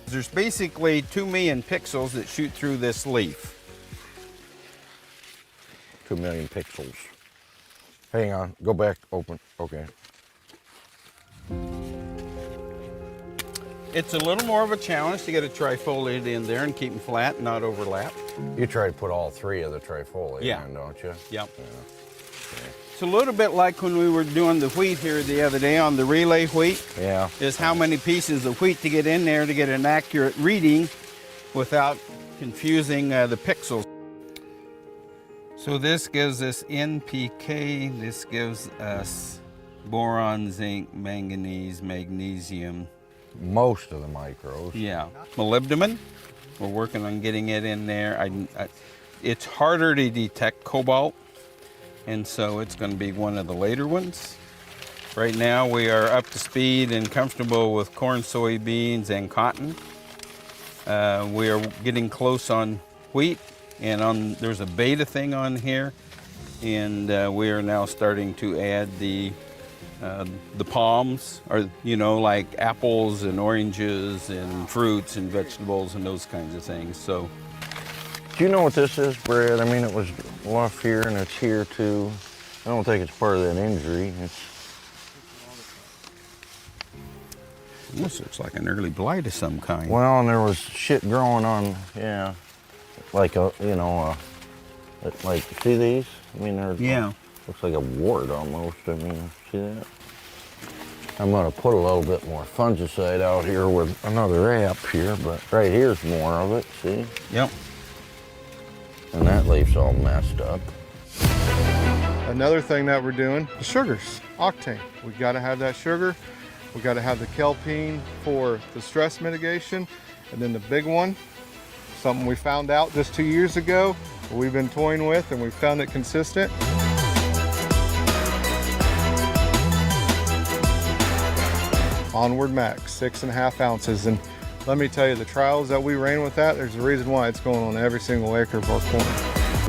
There's basically 2 million pixels that shoot through this leaf. 2 million pixels. Hang on, go back, open, okay. It's a little more of a challenge to get a trifoliate in there and keep them flat and not overlap. You try to put all 3 of the trifoliate in, don't you? Yep. Yeah. It's a little bit like when we were doing the wheat here the other day on the relay wheat. Yeah. Is how many pieces of wheat to get in there to get an accurate reading without confusing the pixels. So this gives us NPK, this gives us boron, zinc, manganese, magnesium. Most of the micros. Yeah. Molybdenum, we're working on getting it in there. It's harder to detect cobalt, and so it's going to be one of the later ones. Right now we are up to speed and comfortable with corn, soybeans, and cotton. We are getting close on wheat, and there's a beta thing on here, and we are now starting to add the palms, or like apples and oranges and fruits and vegetables and those kinds of things. So, do you know what this is, Brad? I mean, it was off here and it's here too. I don't think it's part of that injury. this looks like an early blight of some kind. Well, and there was shit growing on, yeah, like like, see these? I mean, they're, looks like a wart almost. I mean, see that? I'm gonna put a little bit more fungicide out here with another app here, but right here's more of it, see? Yep. And that leaf's all messed up. Another thing that we're doing, the sugars, octane. We gotta have that sugar. We gotta have the kelpine for the stress mitigation. And then the big one, something we found out just 2 years ago, we've been toying with and we found it consistent. Onward Max, 6.5 ounces. And let me tell you, the trials that we ran with that, there's a reason why it's going on every single acre of our corn.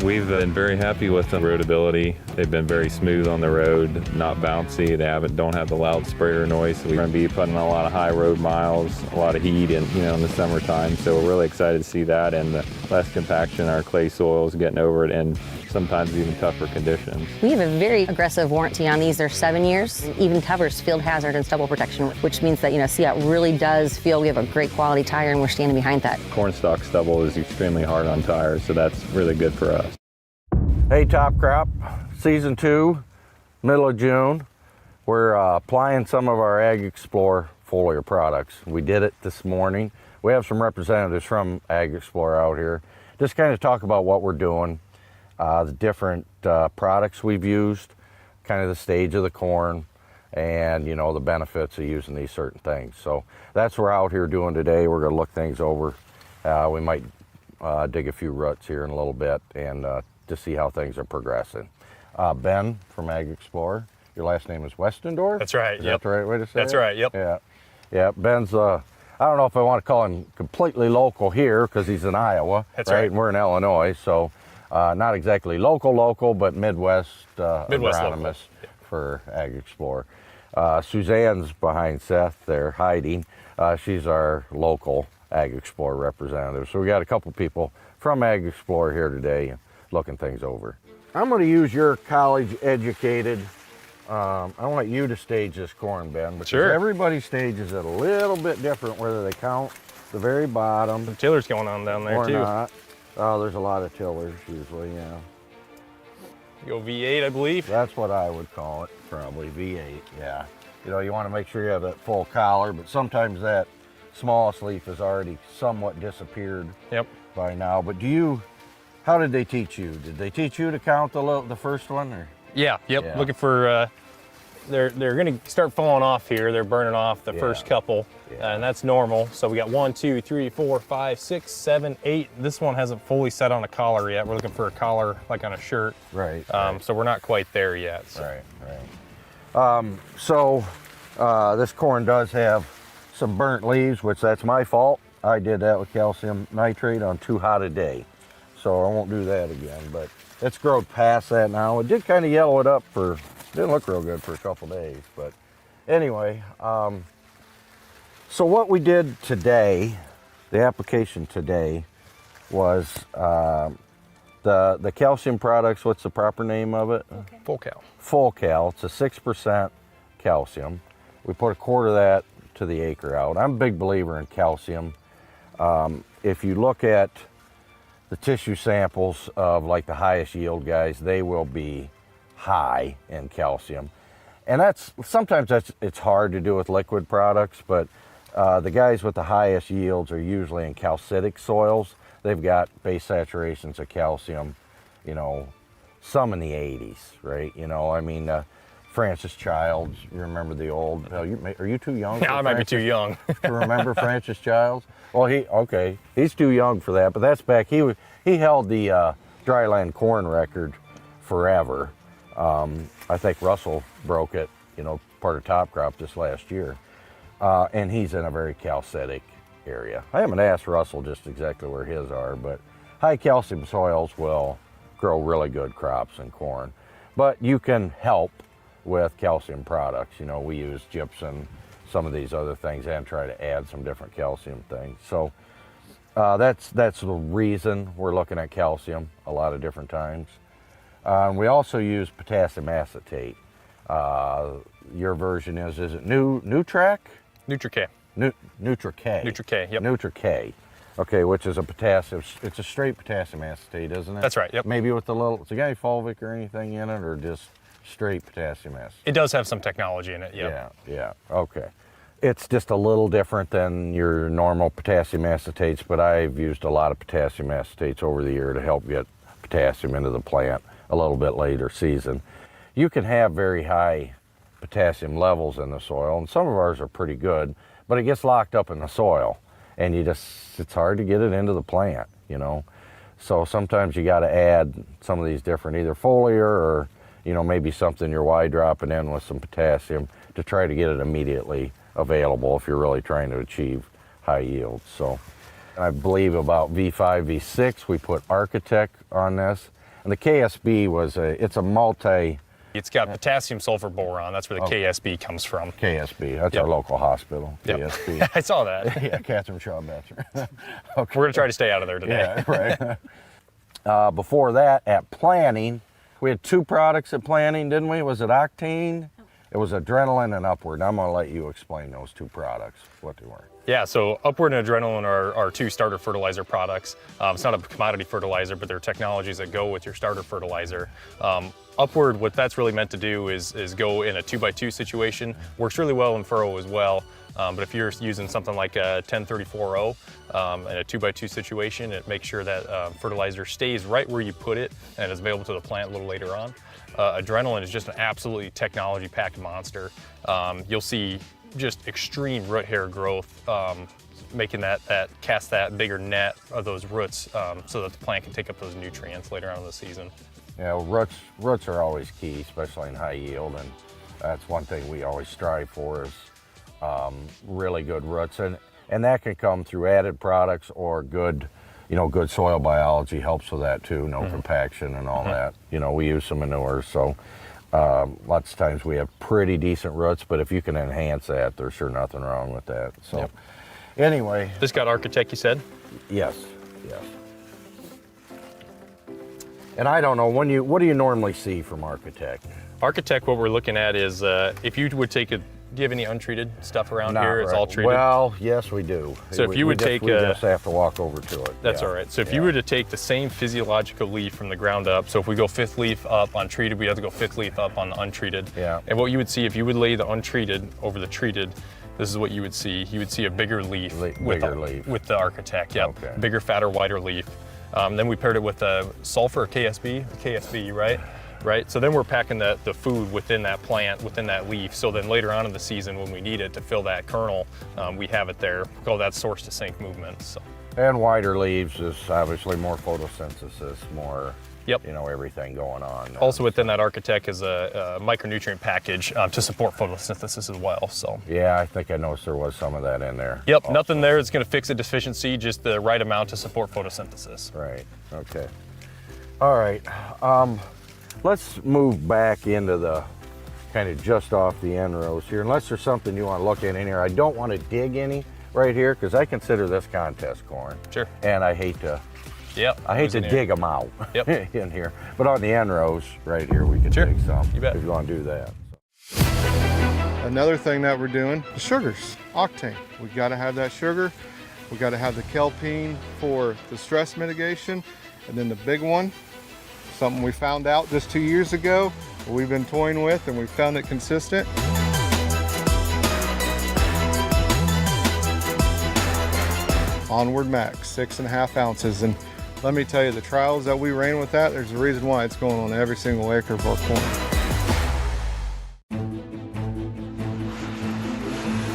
We've been very happy with the roadability. They've been very smooth on the road, not bouncy. They don't have the loud sprayer noise. So we're going to be putting a lot of high road miles, a lot of heat in the summertime. So we're really excited to see that, and the less compaction, our clay soils getting over it, and sometimes even tougher conditions. We have a very aggressive warranty on these. They're 7 years. It even covers field hazard and stubble protection, which means that, see how it really does feel. We have a great quality tire and we're standing behind that. Cornstalk stubble is extremely hard on tires, so that's really good for us. Hey, Top Crop, Season 2, middle of June. We're applying some of our Ag Explorer foliar products. We did it this morning. We have some representatives from Ag Explorer out here. Just kind of talk about what we're doing, the different products we've used, kind of the stage of the corn, and the benefits of using these certain things. So that's what we're out here doing today. We're gonna look things over. We might dig a few ruts here in a little bit and to see how things are progressing. Ben from Ag Explorer, your last name is Westendorf? That's right, Is that the right way to say That's it? right, yep. Yeah, Ben's, I don't know if I want to call him completely local here because he's in Iowa, That's right? right. And we're in Illinois, so not exactly local, but Midwest, Midwest agronomist local. for Ag Explorer. Suzanne's behind Seth there, hiding. She's our local Ag Explorer representative. So we got a couple people from Ag Explorer here today looking things over. I'm going to use your college-educated. I want you to stage this corn, Ben, because Sure. everybody stages it a little bit different, whether they count the very bottom Some tillers going on down there or too. not. Oh, there's a lot of tillers usually, yeah. Go V8, I believe. That's what I would call it, probably V8, yeah. You want to make sure you have that full collar, but sometimes that smallest leaf has already somewhat disappeared Yep. by now. But how did they teach you? Did they teach you to count the first one? Or? Yeah. Yep. Yeah. Looking for. They're going to start falling off here. They're burning off the first couple, and that's normal. So we got 1, 2, 3, 4, 5, 6, 7, 8. This one hasn't fully set on a collar yet. We're looking for a collar like on a shirt. Right. So we're not quite there yet. So. Right. So this corn does have some burnt leaves, which that's my fault. I did that with calcium nitrate on too hot a day. So I won't do that again, but it's grown past that now. It did kind of yellow it up didn't look real good for a couple days, but anyway, so what we did today, the application today, was the calcium products. What's the proper name of it? Full cal. Full cal. It's a 6% calcium. We put a quarter of that to the acre out. I'm a big believer in calcium. If you look at the tissue samples of like the highest yield guys, they will be high in calcium, and sometimes it's hard to do with liquid products, but the guys with the highest yields are usually in calcitic soils. They've got base saturations of calcium, some in the 80s, right? I mean, Francis Childs, you remember the old, are you too young? I might be too young to remember Francis Childs. Well, he's too young for that, but that's back, he held the dryland corn record forever. I think Russell broke it, part of top crop this last year. And he's in a very calcitic area. I haven't asked Russell just exactly where his are, but high calcium soils will grow really good crops in corn. But you can help with calcium products. We use gypsum, some of these other things, and try to add some different calcium things. So that's the reason we're looking at calcium a lot of different times. We also use potassium acetate. Your version is it Nutrac? Nutri-K. Nutri-K. Nutri-K, yep. Nutri-K. Okay, which is a potassium, it's a straight potassium acetate, isn't it? That's right, yep. Maybe with does it got any fulvic or anything in it, or just straight potassium acetate? It does have some technology in it, yep. Yeah, okay. It's just a little different than your normal potassium acetates, but I've used a lot of potassium acetates over the year to help get potassium into the plant a little bit later season. You can have very high potassium levels in the soil, and some of ours are pretty good, but it gets locked up in the soil, and it's hard to get it into the plant, So sometimes you got to add some of these different, either foliar or, maybe something you're wide dropping in with some potassium to try to get it immediately available if you're really trying to achieve high yields. So I believe about V5, V6, we put Architect on this. And the KSB it's a multi. It's got potassium sulfur boron. That's where the KSB comes from. KSB, that's our local hospital, KSB. I saw that. Yeah, Catherine Shaw Betcher. Okay. We're going to try to stay out of there today. Yeah, right. Before that, at planting, we had 2 products at planting, didn't we? Was it Octane? It was Adrenaline and Upward. I'm going to let you explain those 2 products, what they were. Yeah, so Upward and Adrenaline are 2 starter fertilizer products. It's not a commodity fertilizer, but they're technologies that go with your starter fertilizer. Upward, what that's really meant to do is go in a 2x2 situation. Works really well in furrow as well. But if you're using something like a 10-34-0 in a 2x2 situation, it makes sure that fertilizer stays right where you put it and is available to the plant a little later on. Adrenaline is just an absolutely technology-packed monster. You'll see just extreme root hair growth, making that cast that bigger net of those roots so that the plant can take up those nutrients later on in the season. Yeah, roots are always key, especially in high yield, and that's one thing we always strive for is really good roots, and that can come through added products or good soil biology helps with that too, compaction and all that. We use some manures, so lots of times we have pretty decent roots, but if you can enhance that, there's sure nothing wrong with that. So anyway. This got Architect, you said? Yes. And I don't know, what do you normally see from Architect? Architect, what we're looking at is if you would take do you have any untreated stuff around here? It's all treated? Well, yes, we do. So if you would we just have to walk over to it. That's all right. So if you were to take the same physiological leaf from the ground up, so if we go 5th leaf up on treated, we have to go 5th leaf up on the untreated. Yeah. And what you would see if you would lay the untreated over the treated, this is what you would see. You would see a bigger leaf, with the Architect. Yep. Okay. Bigger, fatter, wider leaf. Then we paired it with a sulfur KSB, right? Right. So then we're packing the food within that plant, within that leaf. So then later on in the season, when we need it to fill that kernel, we have it there. We call that source to sink movement. So. And wider leaves is obviously more photosynthesis, more, Yep. you know, everything going on. Also within that Architect is a micronutrient package to support photosynthesis as well. So. Yeah, I think I noticed there was some of that in there. Yep. Also. Nothing there is going to fix a deficiency, just the right amount to support photosynthesis. Right. Okay. All right. Let's move back into the kind of just off the end rows here, unless there's something you want to look at in here. I don't want to dig any right here because I consider this contest corn. Sure. And I hate to dig them out in here. But on the end rows right here, we can dig some you bet. if you want to do that. Another thing that we're doing, the sugars, octane. We got to have that sugar. We got to have the kelpine for the stress mitigation. And then the big one, something we found out just 2 years ago, we've been toying with, and we found it consistent. Onward Max, 6.5 ounces. And let me tell you, the trials that we ran with that, there's a reason why it's going on every single acre of our corn.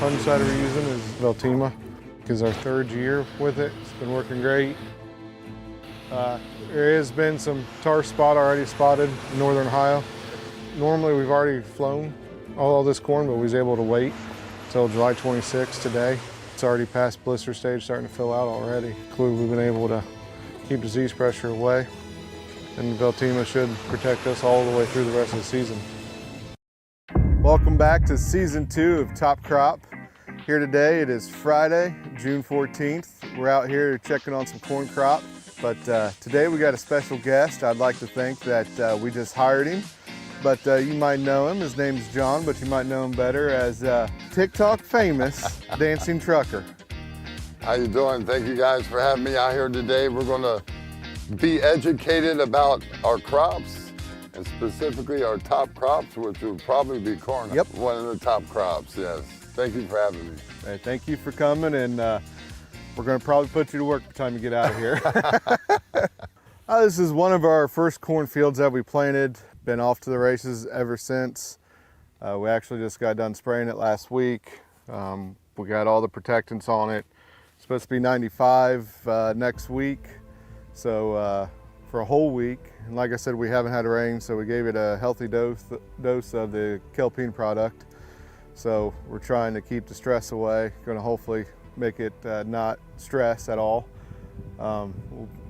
Fungicide we're using is Veltima, because our 3rd year with it. It's been working great. There has been some tar spot already spotted in northern Ohio. Normally we've already flown all this corn, but we was able to wait until July 26th today. It's already past blister stage, starting to fill out already. We've been able to keep disease pressure away, and Veltima should protect us all the way through the rest of the season. Welcome back to season 2 of Top Crop. Here today, it is Friday, June 14th. We're out here checking on some corn crop. But today we got a special guest. I'd like to think that we just hired him, but you might know him. His name's John, but you might know him better as TikTok famous Dancing Trucker. How you doing? Thank you guys for having me out here today. We're gonna be educated about our crops, and specifically our top crops, which would probably be corn. Yep. One of the top crops, yes. Thank you for having me. Hey, thank you for coming, and we're going to probably put you to work by the time you get out of here. This is one of our first corn fields that we planted. Been off to the races ever since. We actually just got done spraying it last week. We got all the protectants on it. It's supposed to be 95 next week, so for a whole week. And like I said, we haven't had rain, so we gave it a healthy dose of the kelpine product. So we're trying to keep the stress away. Going to hopefully make it not stress at all. We're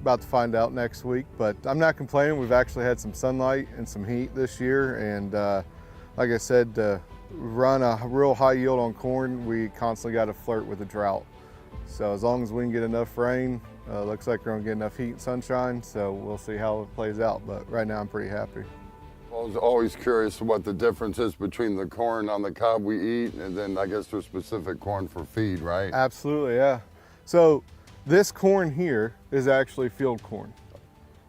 about to find out next week, but I'm not complaining. We've actually had some sunlight and some heat this year, and like I said, to run a real high yield on corn, we constantly got to flirt with the drought. So as long as we can get enough rain, looks like we're gonna get enough heat and sunshine, so we'll see how it plays out, but right now I'm pretty happy. I was always curious what the difference is between the corn on the cob we eat, and then I guess there's specific corn for feed, right? Absolutely, yeah. So this corn here is actually field corn.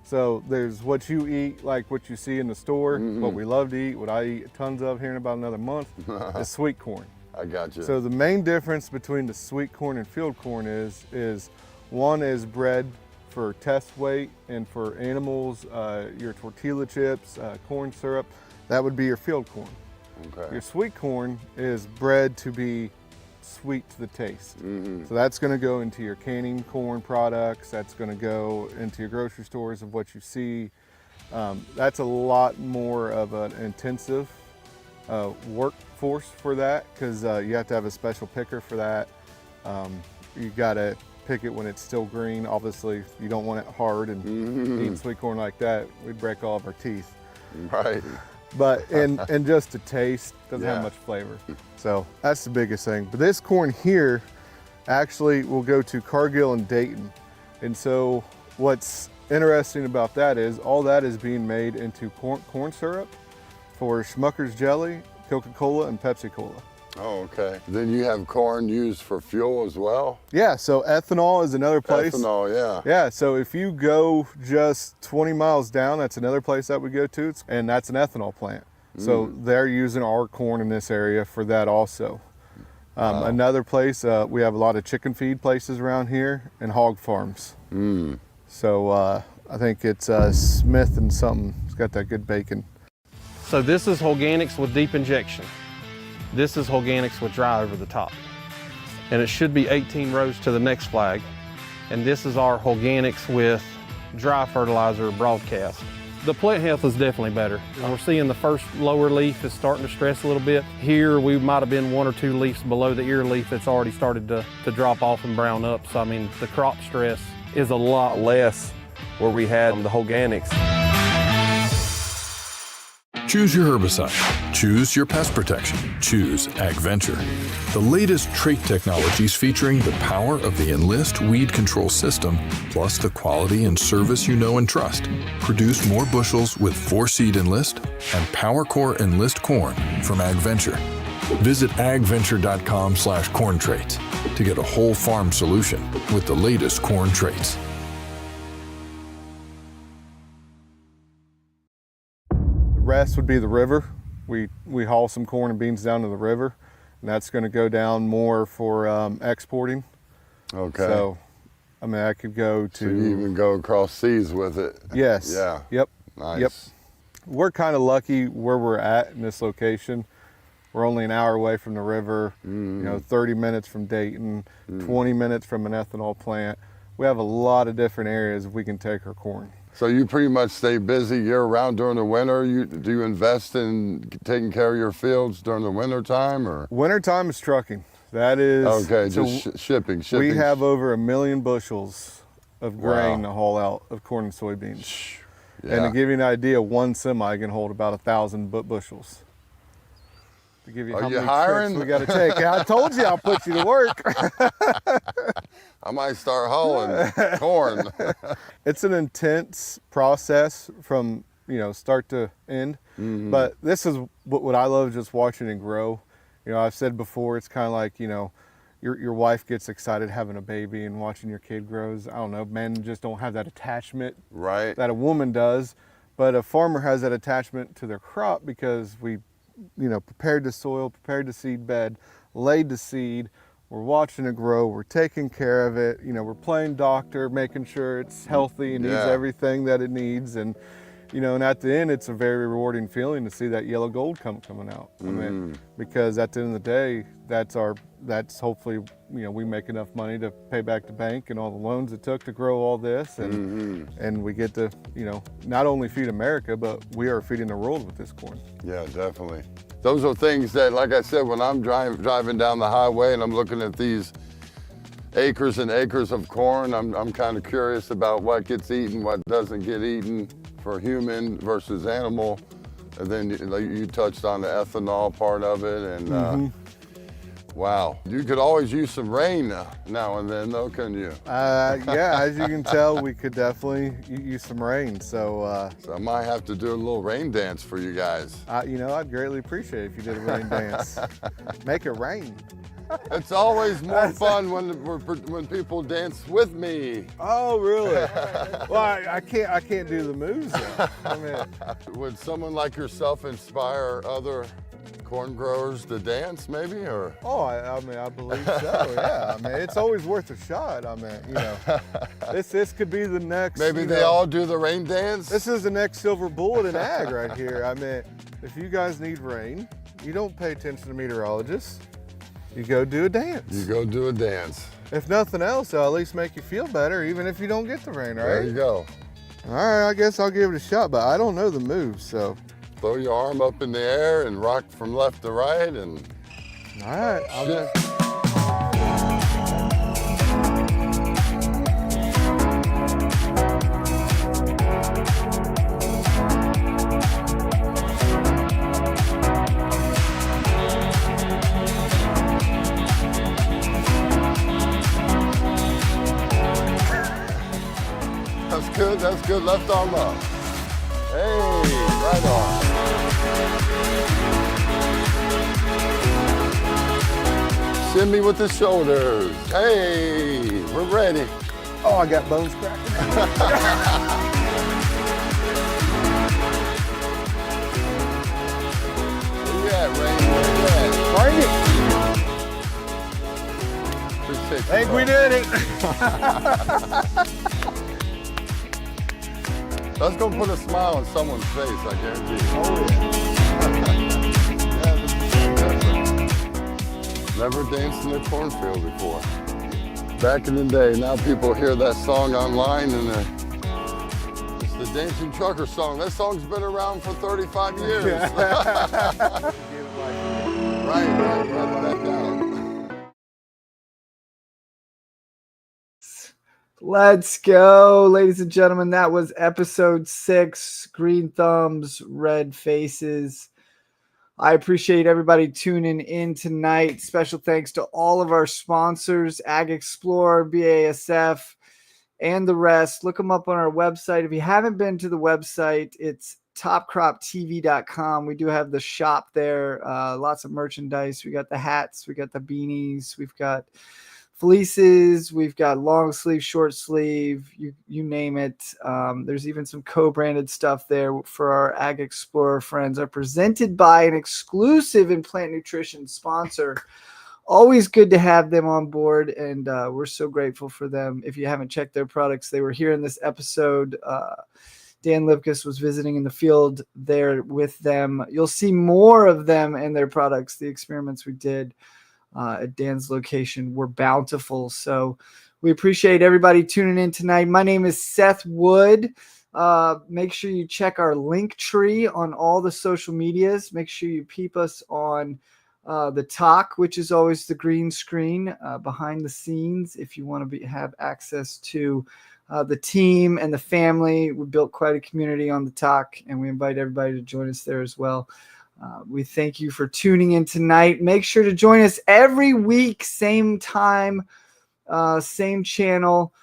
So there's what you eat, like what you see in the store, what we love to eat, what I eat tons of here in about another month, is sweet corn. I got you. So the main difference between the sweet corn and field corn is one is bred for test weight and for animals, your tortilla chips, corn syrup, that would be your field corn. Okay. Your sweet corn is bred to be sweet to the taste. So that's going to go into your canning corn products, that's going to go into your grocery stores of what you see. That's a lot more of an intensive workforce for that, because you have to have a special picker for that. You got to pick it when it's still green. Obviously, you don't want it hard, and eating sweet corn like that, we'd break all of our teeth. Right. But and just the taste doesn't have much flavor. So that's the biggest thing. But this corn here actually will go to Cargill and Dayton. And so what's interesting about that is all that is being made into corn syrup for Schmucker's jelly, Coca-Cola, and Pepsi-Cola. Oh, okay. Then you have corn used for fuel as well? Yeah, so ethanol is another place. Ethanol, yeah. Yeah, so if you go just 20 miles down, that's another place that we go to, and that's an ethanol plant. So they're using our corn in this area for that also. Another place, we have a lot of chicken feed places around here and hog farms. So I think it's Smith and something. It's got that good bacon. So this is Organics with deep injection. This is Organics with dry over the top. And it should be 18 rows to the next flag. And this is our Organics with dry fertilizer broadcast. The plant health is definitely better. We're seeing the first lower leaf is starting to stress a little bit. Here we might have been 1 or 2 leaves below the ear leaf that's already started to drop off and brown up. So I mean, the crop stress is a lot less where we had the Organics. Choose your herbicide. Choose your pest protection. Choose AgVenture. The latest trait technologies featuring the power of the Enlist weed control system, plus the quality and service you know and trust. Produce more bushels with 4-Seed Enlist and PowerCore Enlist corn from AgVenture. Visit agventure.com/corn traits to get a whole farm solution with the latest corn traits. Rest would be the river. We haul some corn and beans down to the river, and that's going to go down more for exporting. Okay. So, I mean, I could go to. So you even go across seas with it. Yes. Yeah. Yep. Nice. Yep. We're kind of lucky where we're at in this location. We're only an hour away from the river. You know, 30 minutes from Dayton, 20 minutes from an ethanol plant. We have a lot of different areas we can take our corn. So you pretty much stay busy year-round during the winter. Do you invest in taking care of your fields during the winter time, or? Winter time is trucking. That is okay. so Just shipping. We have over 1 million bushels of grain to haul out of corn and soybeans. Yeah. And to give you an idea, one semi can hold about 1,000 bushels. To give you Are how you many hiring? trips we got to take. I told you I'll put you to work. I might start hauling corn. It's an intense process from start to end, but this is what I love, just watching it grow. I've said before, it's kind of like your wife gets excited having a baby and watching your kid grows. I don't know, men just don't have that attachment right that a woman does, but a farmer has that attachment to their crop because we prepared the soil, prepared the seed bed, laid the seed. We're watching it grow, we're taking care of it, we're playing doctor, making sure it's healthy and needs everything that it needs. And and at the end, it's a very rewarding feeling to see that yellow gold coming out. I mean, because at the end of the day, that's hopefully, we make enough money to pay back the bank and all the loans it took to grow all this. And we get to, not only feed America, but we are feeding the world with this corn. Yeah, definitely. Those are things that, like I said, when I'm driving down the highway and I'm looking at these acres and acres of corn, I'm kind of curious about what gets eaten, what doesn't get eaten for human versus animal. And then you touched on the ethanol part of it, and wow, you could always use some rain now and then, though, couldn't you? Yeah, as you can tell, we could definitely use some rain. So I might have to do a little rain dance for you guys. I'd greatly appreciate it if you did a rain dance. Make it rain. It's always more fun when people dance with me. Oh, really? Well, I can't do the moves though. I mean, would someone like yourself inspire other corn growers to dance, maybe, or? Oh, I mean, I believe so. Yeah, I mean, it's always worth a shot. I mean, this could be the next. Maybe they all do the rain dance. This is the next silver bullet in ag right here. I mean, if you guys need rain, you don't pay attention to meteorologists. You go do a dance. You go do a dance. If nothing else, it'll at least make you feel better, even if you don't get the rain, right? There you go. All right, I guess I'll give it a shot, but I don't know the moves, so. Throw your arm up in the air and rock from left to right, and. All right, I'll just. That's good. Left arm up. Hey, right on. Shimmy with the shoulders. Hey, we're ready. Oh, I got bones cracking. Where you at, Rain? Where you at? Bring it. Think we did it. That's gonna put a smile on someone's face, I guarantee you. Oh, Yeah, this is so different. Never danced in a cornfield before. Back in the day, now people hear that song online and it's the Dancing Trucker song. That song's been around for 35 years. Right, write that down. Let's go, ladies and gentlemen. That was episode 6, Green Thumbs, Red Faces. I appreciate everybody tuning in tonight. Special thanks to all of our sponsors, Ag Explorer, BASF, and the rest. Look them up on our website. If you haven't been to the website, it's topcroptv.com. We do have the shop there. Lots of merchandise. We got the hats. We got the beanies. We've got fleeces, we've got long sleeve, short sleeve, you name it. There's even some co-branded stuff there for our Ag Explorer friends. Are presented by an exclusive in plant nutrition sponsor. Always good to have them on board, and we're so grateful for them. If you haven't checked their products, they were here in this episode. Dan Lipkus was visiting in the field there with them. You'll see more of them and their products. The experiments we did at Dan's location were bountiful. So we appreciate everybody tuning in tonight. My name is Seth Wood. Make sure you check our link tree on all the social medias. Make sure you peep us on the talk, which is always the green screen behind the scenes. If you want to have access to the team and the family, we built quite a community on the talk, and we invite everybody to join us there as well. We thank you for tuning in tonight. Make sure to join us every week, same time, same channel.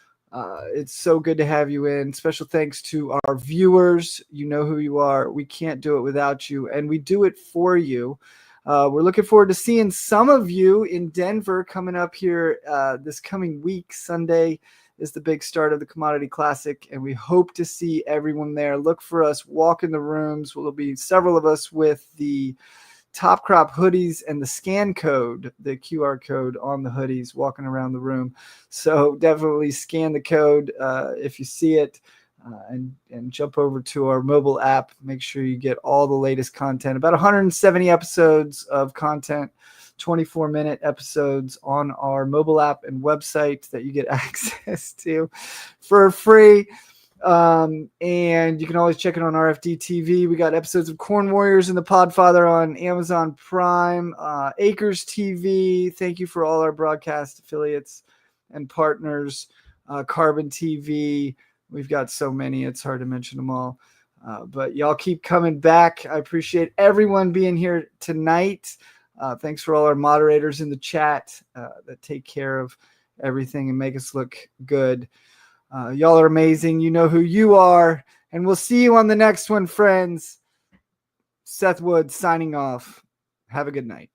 It's so good to have you in. Special thanks to our viewers. You know who you are. We can't do it without you, and we do it for you. We're looking forward to seeing some of you in Denver coming up here this coming week. Sunday is the big start of the Commodity Classic, and we hope to see everyone there. Look for us, walk in the rooms. There'll be several of us with the Top Crop hoodies and the scan code, the QR code on the hoodies, walking around the room. So definitely scan the code if you see it, and jump over to our mobile app. Make sure you get all the latest content. About 170 episodes of content, 24-minute episodes on our mobile app and website that you get access to for free. And you can always check it on RFD TV. We got episodes of Corn Warriors and the Podfather on Amazon Prime, Acres TV. Thank you for all our broadcast affiliates and partners, Carbon TV. We've got so many, it's hard to mention them all. But y'all keep coming back. I appreciate everyone being here tonight. Thanks for all our moderators in the chat that take care of everything and make us look good. Y'all are amazing. You know who you are. And we'll see you on the next one, friends. Seth Wood signing off. Have a good night.